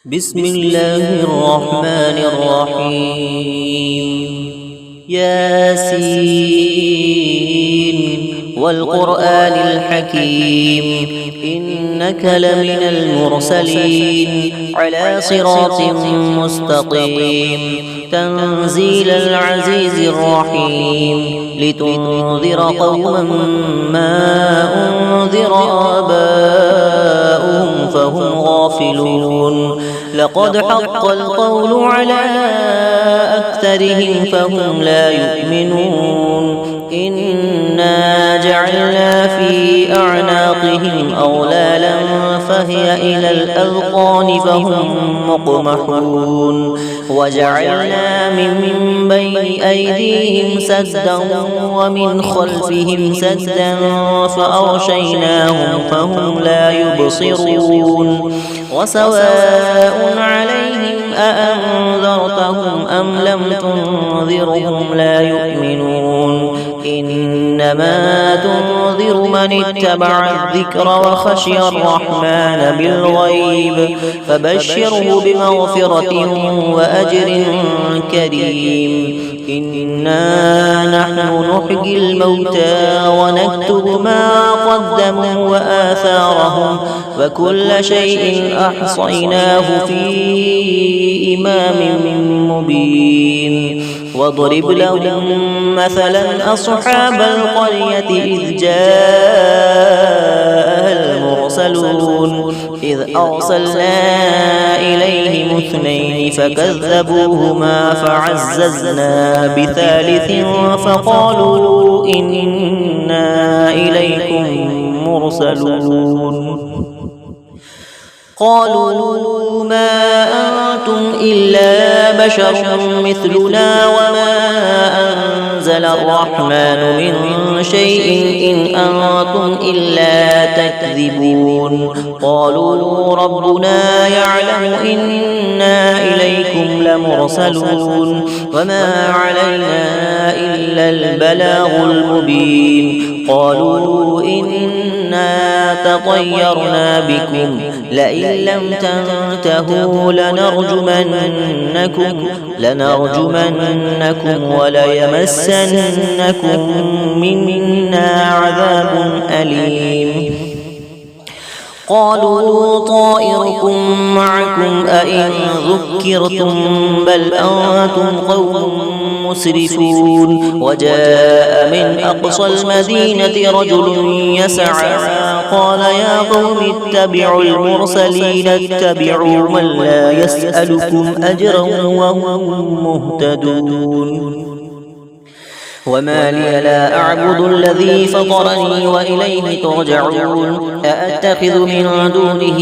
بسم الله الرحمن الرحيم ياسين والقرآن الحكيم إنك لمن المرسلين على صراط مستقيم تنزيل العزيز الرحيم لتنذر قوما ما أنذر آباؤهم فهم غافلون لقد حق القول على أكثرهم فهم لا يؤمنون إنا جعلنا في أعناقهم أغلالا فهي إلى الأذقان فهم مقمحون وجعلنا من بين أيديهم سدا ومن خلفهم سدا فأغشيناهم فهم لا يبصرون وسواء عليهم أأنذرتهم أم لم تنذرهم لا يؤمنون إنما تنذر من اتبع الذكر وخشي الرحمن بالغيب فبشره بمغفرة وأجر كريم إنا نحن نحيي الموتى ونكتب ما قدموا وآثارهم وكل شيء أحصيناه في إمام مبين واضرب لهم مثلا أصحاب القرية إذ جاءها المرسلون إذ أرسلنا إليهم اثنين فكذبوهما فعززنا بثالث فقالوا إنا إليكم مرسلون قالوا ما أنتم إلا بشر مثلنا وما أنزل الرحمن من شيء إن أنتم إلا تكذبون قالوا ربنا يعلم إنا إليكم لمرسلون وما علينا إلا البلاغ المبين قالوا إنا تطيرنا بكم لئن لم تنتهوا لنرجمنكم وليمسنكم منا عذاب أليم قالوا طائركم معكم أئن ذكرتم بل أنتم قوم مسرفون وجاء من أقصى المدينة رجل يسعى قال يا قوم اتبعوا المرسلين اتبعوا من لا يسألكم أجرا وهم مهتدون وما لي لا أعبد الذي فطرني وإليه ترجعون أأتخذ من دونه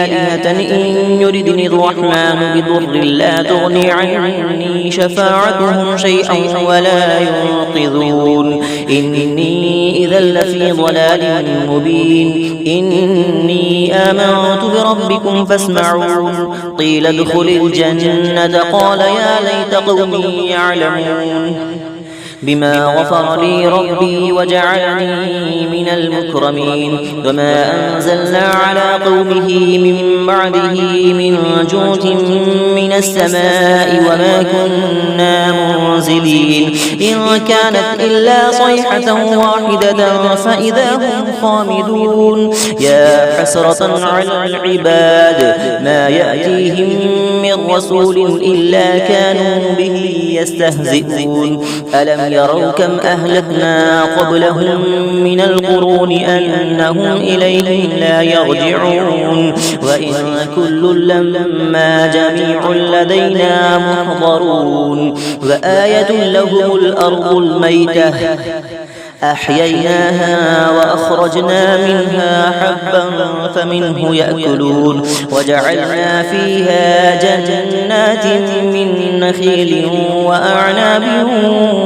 آلهة إن يردني الرحمن بضر لا تغني عني شفاعتهم شيئا ولا ينقذون إني إذا لفي ضلال مبين إني آمنت بربكم فاسمعون قيل ادخل الجنة قال يا ليت قومي يعلمون بما غفر لي ربي وجعلني من المكرمين وما أنزلنا على قومه من بعده من جود من السماء وما كنا منزلين إن كانت إلا صيحة واحدة فإذا هم خامدون يا حسرة على العباد ما يأتيهم من رسول إلا كانوا به يستهزئون ألم يروا كم أهلكنا قبلهم من القرون أنهم إليهم لا يرجعون وإن كل لما جميع لدينا محضرون وآية لهم الأرض الميتة أحييناها وأخرجنا منها حبا فمنه يأكلون وجعلنا فيها جنات من نخيل وأعناب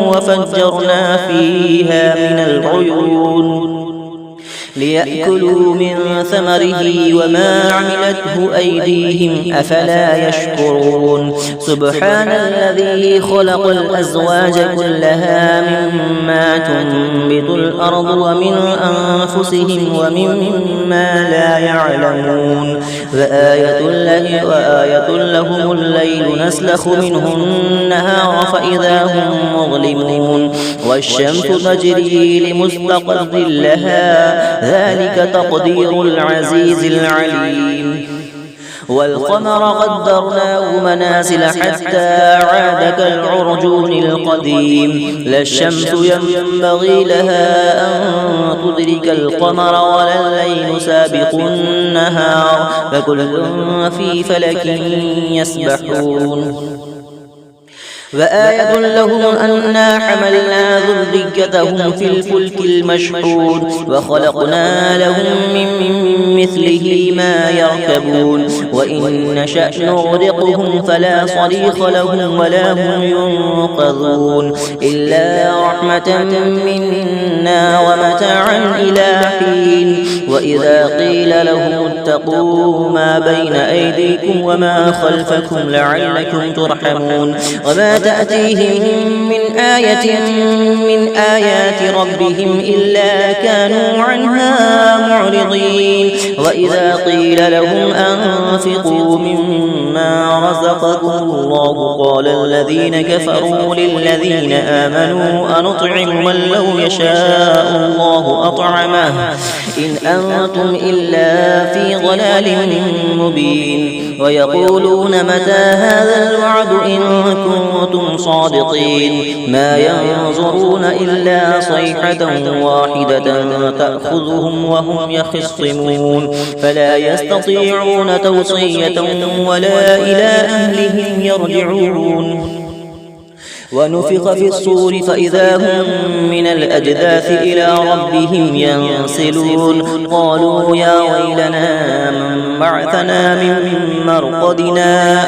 وفجرنا فيها من العيون ليأكلوا من ثمره وما عملته أيديهم أفلا يشكرون سبحان الذي خلق الأزواج كلها مما تنبت الأرض ومن أنفسهم ومما لا يعلمون وآية لهم الليل نسلخ منه النهار فإذا هم مظلمون والشمس تجري لمستقر لها ذلك تقدير العزيز العليم والقمر قدرناه منازل حتى عاد كالعرجون القديم لا الشمس ينبغي لها أن تدرك القمر ولا الليل سابق النهار فكل في فلك يسبحون وآية لهم أنا حملنا ذريتهم في الفلك المشحون وخلقنا لهم من مثله ما يركبون وإن نشأ نغرقهم فلا صريخ لهم ولا هم ينقذون إلا رحمة منا ومتاعا إلى حين وإذا قيل لهم اتقوا ما بين أيديكم وما خلفكم لعلكم ترحمون وما تأتيهم من آية من آيات ربهم إلا كانوا عنها معرضين وإذا قيل لهم أنفقوا مما رزقكم الله قال الذين كفروا للذين آمنوا أنطعم من لو يشاء الله أطعمه إن أنتم إلا في ضلال مبين ويقولون متى هذا الوعد إن كنتم صادقين ما ينظرون إلا صيحة واحدة تأخذهم وهم يخصمون فلا يستطيعون توصية ولا إلى أهلهم يرجعون ونفخ في الصور فإذا هم من الأجداث إلى ربهم ينسلون قالوا يا ويلنا من بعثنا من مرقدنا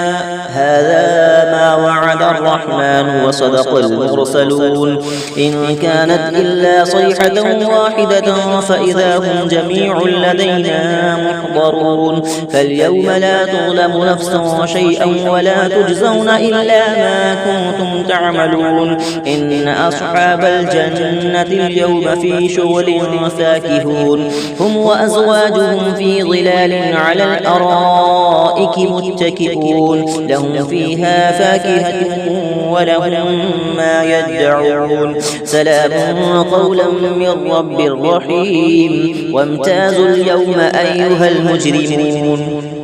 هذا ما وعد الرحمن وصدق المرسلون إن كانت إلا صيحة واحدة فإذا هم جميع لدينا محضرون فاليوم لا تظلم نفس شيئا ولا تجزون إلا ما كنتم تعملون إن أصحاب الجنة اليوم في شغل فاكهون هم وأزواجهم في ظلال على الأرائك متكئون لهم فيها فاكهة ولهم ما يدعون سلام قولا من رب رحيم وامتازوا اليوم أيها المجرمون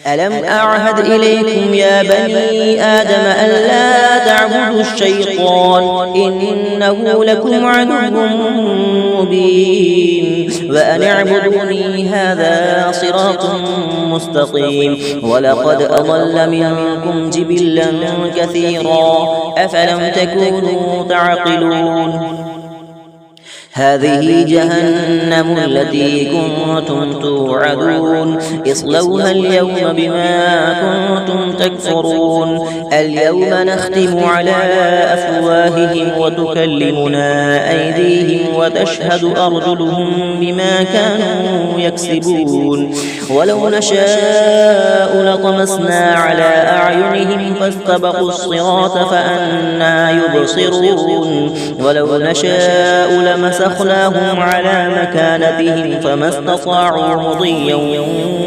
ألم أعهد إليكم يا بني آدم ألا تعبدوا الشيطان إنه لكم عدو مبين وأن اعبدوني هذا صراط مستقيم ولقد أضل منكم جبلا كثيرا أفلم تكونوا تعقلون هذه جهنم التي كنتم توعدون اصلوها اليوم بما كنتم تكفرون اليوم نختم على أفواههم وتكلمنا أيديهم وتشهد أرجلهم بما كانوا يكسبون ولو نشاء لطمسنا على أعينهم فاستبقوا الصراط فأنى يبصرون ولو نشاء لمسخناهم على مكانتهم فما استطاعوا مضيا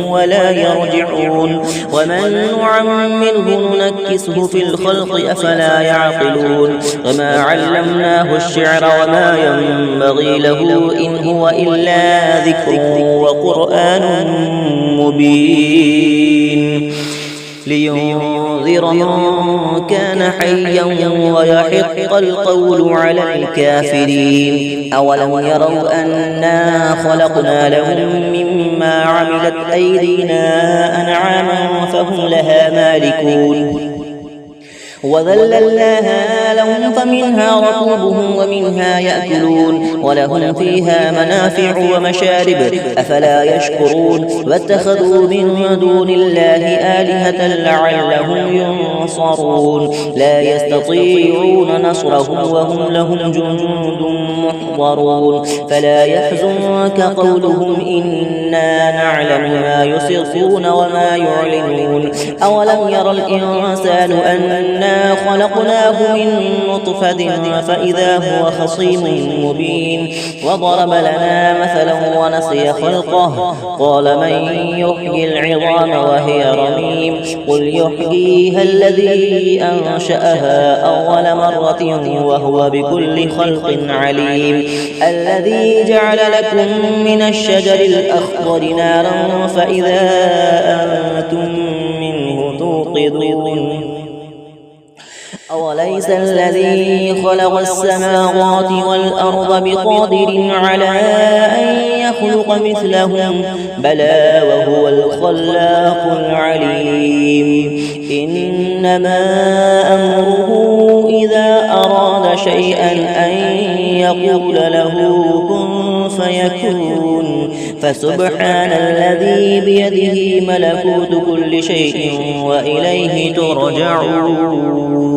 ولا يرجعون ومن نعمره ننكسه في الخلق أفلا يعقلون وما علمناه الشعر وما ينبغي له إن هو إلا ذكر وقرآن مبين لينذر من كان حيا ويحق القول على الكافرين أولم يروا أنا خلقنا لهم مما عملت أيدينا أنعاما فهم لها مالكون وذللناها لهم فمنها ركوبهم ومنها يأكلون ولهم فيها منافع ومشارب أفلا يشكرون واتخذوا من دون الله آلهة لعلهم ينصرون لا يستطيعون نصرهم وهم لهم جند محضرون فلا يحزنك قولهم إنا نعلم ما يسرون وما يعلنون أولم ير الإنسان أنا خلقناه من نطفة فإذا هو خصيم مبين وضرب لنا مثلا ونسي خلقه قال من يحيي العظام وهي رميم قل يحييها الذي أنشأها أول مرة وهو بكل خلق عليم الذي جعل لكم من الشجر الأخضر نارا فإذا أنتم منه توقدون أوليس الذي خلق السماوات والأرض بقادر على أن يخلق مثلهم بلى وهو الخلاق العليم إنما أمره إذا أراد شيئا أن يقول له كن فيكون فسبحان الذي بيده ملكوت كل شيء وإليه ترجعون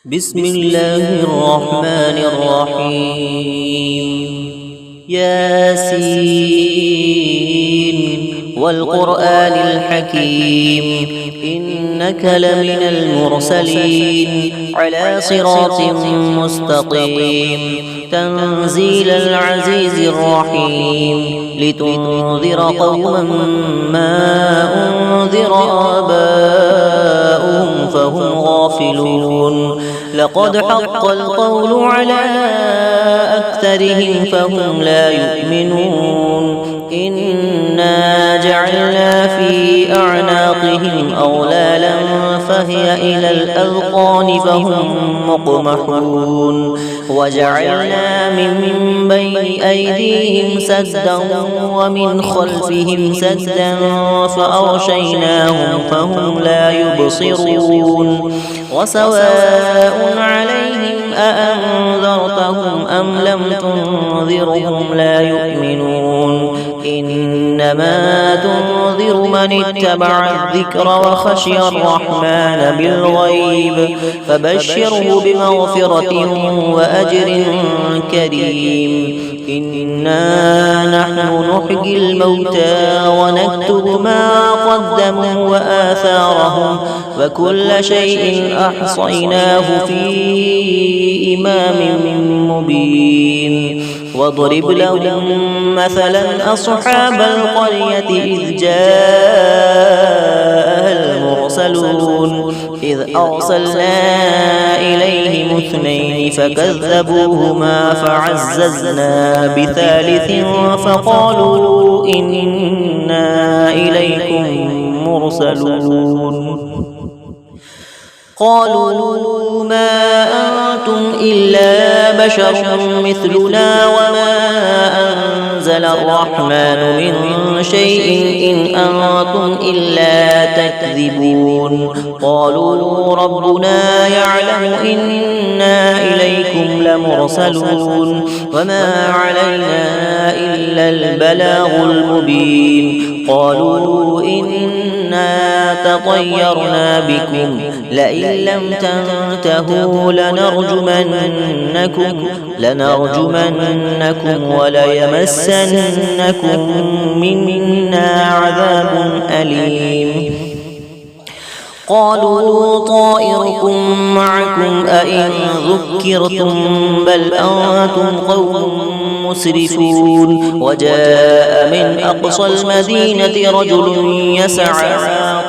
بسم الله الرحمن الرحيم ياسين والقرآن الحكيم إنك لمن المرسلين على صراط مستقيم تنزيل العزيز الرحيم لتنذر قوما ما أنذر آباؤهم فهم غافلون لقد حق القول على أكثرهم فهم لا يؤمنون إنا جعلنا في أعناقهم أغلالا فهي إلى الأذقان فهم مقمحون وجعلنا من بين أيديهم سدا ومن خلفهم سدا فأغشيناهم فهم لا يبصرون وسواء عليهم أأنذرتهم أم لم تنذرهم لا يؤمنون إنما تنذر من اتبع الذكر وخشي الرحمن بالغيب فبشره بمغفرة وأجر كريم إنا نحن نحيي الموتى ونكتب ما قدموا وآثارهم وكل شيء أحصيناه في إمام مبين واضرب لهم مثلا أصحاب القرية إذ جاءها المرسلون إذ أرسلنا إليهم اثنين فكذبوهما فعززنا بثالث فقالوا إنا إليكم مرسلون قالوا ما أنتم إلا بشر مثلنا وما أنزل الرحمن من شيء إن أنتم إلا تكذبون قالوا ربنا يعلم إنا إليكم لمرسلون وما علينا إلا البلاغ المبين قالوا إنا تطيرنا بكم لئن لم تنتهوا لنرجمنكم وليمسنكم منا عذاب أليم قالوا طائركم معكم أئن ذكرتم بل أنتم قوم مسرفون وجاء من أقصى المدينة رجل يسعى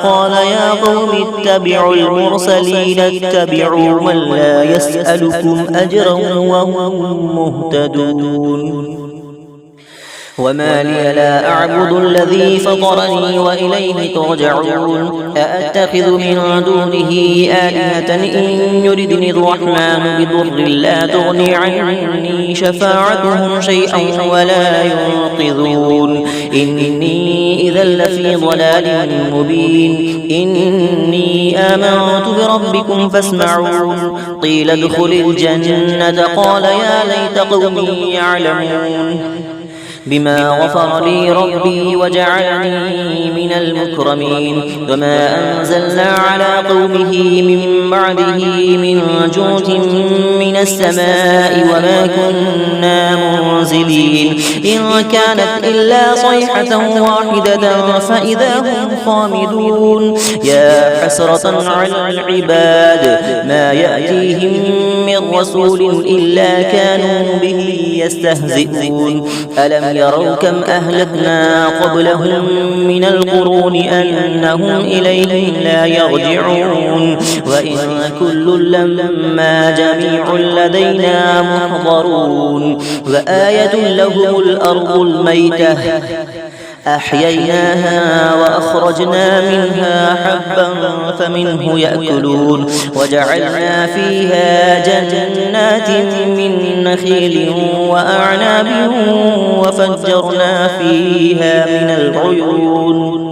قال يا قوم اتبعوا المرسلين اتبعوا من لا يسألكم أجرا وهم مهتدون وما لي لا أعبد الذي فطرني وإليه ترجعون أأتخذ من دونه آلهة إن يردني الرحمن بضر لا تغني عني شفاعتهم شيئا ولا ينقذون إني إذا لفي ضلال مبين إني آمنت بربكم فاسمعون قيل ادخل الجنة قال يا ليت قومي يعلمون بما غفر لي ربي وجعلني من المكرمين وما أنزلنا على قومه من بعده من جود من السماء وما كنا منزلين إن كانت إلا صيحة واحدة فإذا هم خامدون يا حسرة على العباد ما يأتيهم من رسول إلا كانوا به يستهزئون ألم يروا كم أهلكنا قبلهم من القرون أنهم إليهم لا يرجعون وإن كل لما جميع لدينا محضرون وآية لهم الأرض الميتة أحييناها وأخرجنا منها حبا فمنه يأكلون وجعلنا فيها جنات من نخيل وأعناب وفجرنا فيها من العيون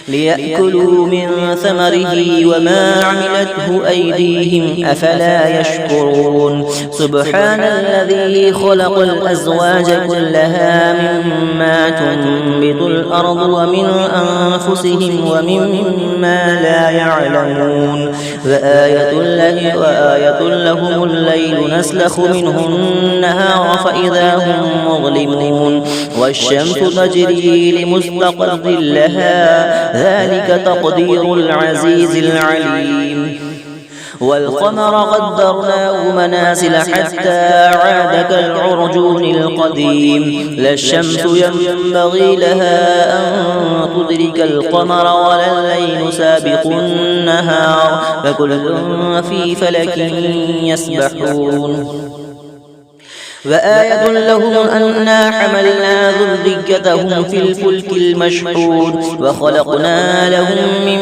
ليأكلوا من ثمره وما عملته أيديهم أفلا يشكرون سبحان الذي خلق الأزواج كلها مما تنبت الأرض ومن أنفسهم ومما لا يعلمون وآية لهم الليل نسلخ منه النهار فإذا هم مظلمون والشمس تجري لمستقر لها ذلك تقدير العزيز العليم والقمر قدرناه منازل حتى عاد كالعرجون القديم لا الشمس ينبغي لها أن تدرك القمر ولا الليل سابق النهار فكل في فلك يسبحون وآية لهم أنا حملنا ذريتهم في الفلك المشحون وخلقنا لهم من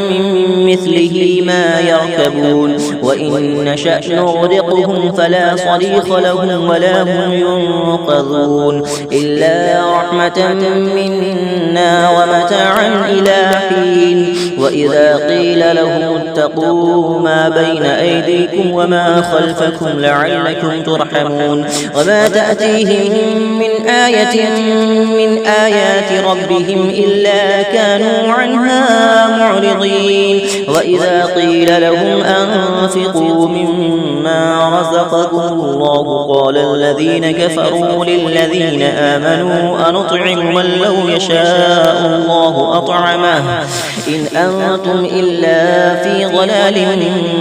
مثله ما يركبون وإن نشأ نغرقهم فلا صريخ لهم ولا هم ينقذون إلا رحمة منا ومتاعا إلى حين وإذا قيل لهم اتقوا ما بين أيديكم وما خلفكم لعلكم ترحمون وما تأتيهم من آية من آيات ربهم إلا كانوا عنها معرضين وإذا قيل لهم أنفقوا مما رزقكم الله قال الذين كفروا للذين آمنوا أنطعم من لو يشاء الله أطعمه إن أنتم إلا في ضلال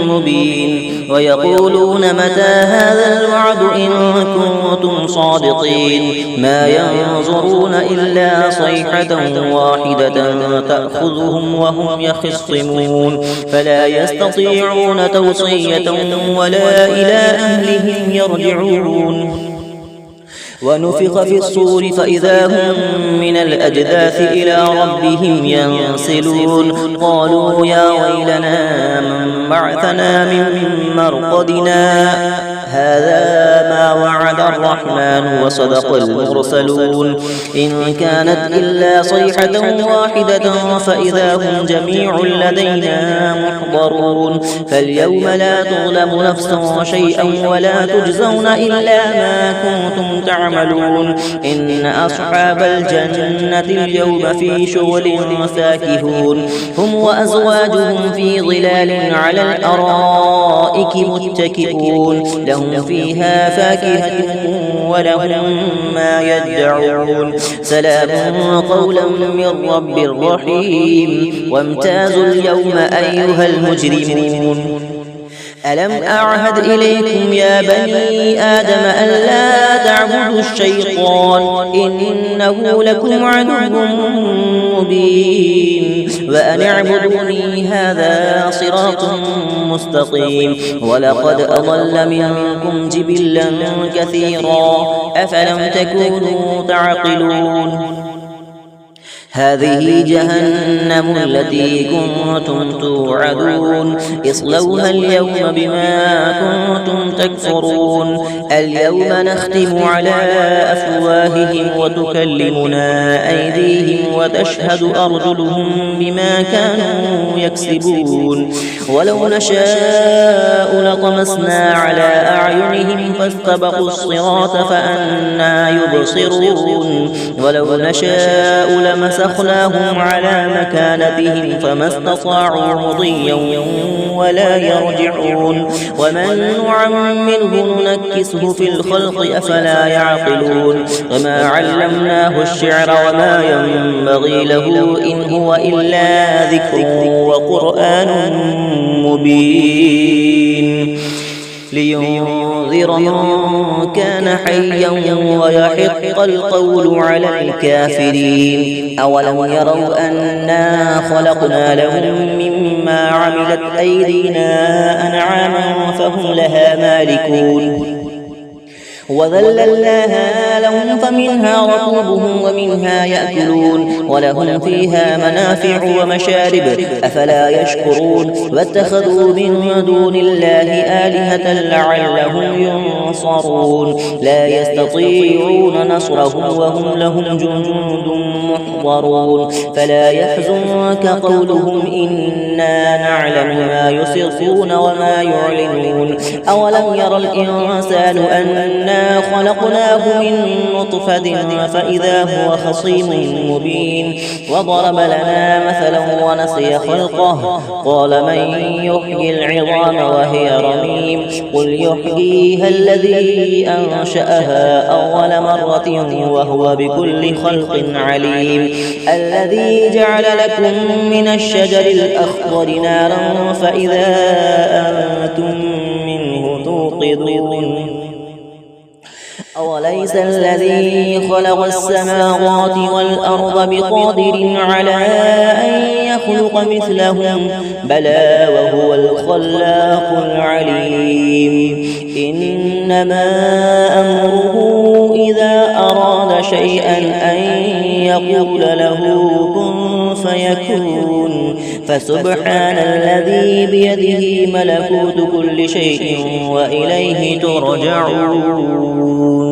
مبين ويقولون متى هذا الوعد إن كنتم صادقين ما ينظرون إلا صيحة واحدة تأخذهم وهم يخصمون فلا يستطيعون توصية ولا إلى أهلهم يرجعون ونفخ في الصور فإذا هم من الأجداث إلى ربهم ينسلون قالوا يا ويلنا من بعثنا من مرقدنا هذا ما وعد الرحمن وصدق المرسلون إن كانت إلا صيحة واحدة فإذا هم جميع لدينا محضرون فاليوم لا تظلم نفس شيئا ولا تجزون إلا ما كنتم تعملون إن أصحاب الجنة اليوم في شغل فاكهون هم وأزواجهم في ظلال على الأرائك متكئون لهم فيها فاكهة ولهم ما يدعون سلام قولا من رب رحيم وامتازوا اليوم أيها المجرمون ألم أعهد إليكم يا بني آدم ألا تعبدوا الشيطان إنه لكم عدو مبين وأن اعبدوني هذا صراط مستقيم ولقد أضل منكم جبلا كثيرا أفلم تكونوا تعقلون هذه جهنم التي كنتم توعدون اصلوها اليوم بما كنتم تكفرون اليوم نختم على أفواههم وتكلمنا أيديهم وتشهد أرجلهم بما كانوا يكسبون ولو نشاء لطمسنا على أعينهم فاستبقوا الصراط فأنى يبصرون ولو نشاء لمسخناهم على مكانتهم فما استطاعوا مضيا ولا يرجعون ومن نعمره ننكسه في الخلق أفلا يعقلون وما علمناه الشعر وما ينبغي له إن هو إلا ذكر وقرآن مبين لينذر من كان حيا ويحق القول على الكافرين أولم يروا أنا خلقنا لهم مما عملت أيدينا أنعاما فهم لها مالكون وذللناها لهم فمنها ركوبهم ومنها يأكلون ولهم فيها منافع ومشارب أفلا يشكرون واتخذوا من دون الله آلهة لعلهم ينصرون لا يستطيعون نصرهم وهم لهم جند محضرون فلا يحزنك قولهم إنا نعلم ما يسرون وما يعلنون أولم يرى الإنسان أنا خلقناه من نطفة فإذا هو خصيم مبين وضرب لنا مثلا ونسي خلقه قال من يحيي العظام وهي رميم قل يحييها الذي أنشأها أول مرة وهو بكل خلق عليم الذي جعل لكم من الشجر الأخضر نارا فإذا أنتم منه توقدون أوليس الذي خلق السماوات والأرض بقادر على أن يخلق مثلهم بلى وهو الخلاق العليم إنما أمره إذا أراد شيئا أن يقول له كن فيكون فسبحان الذي بيده ملكوت كل شيء وإليه ترجعون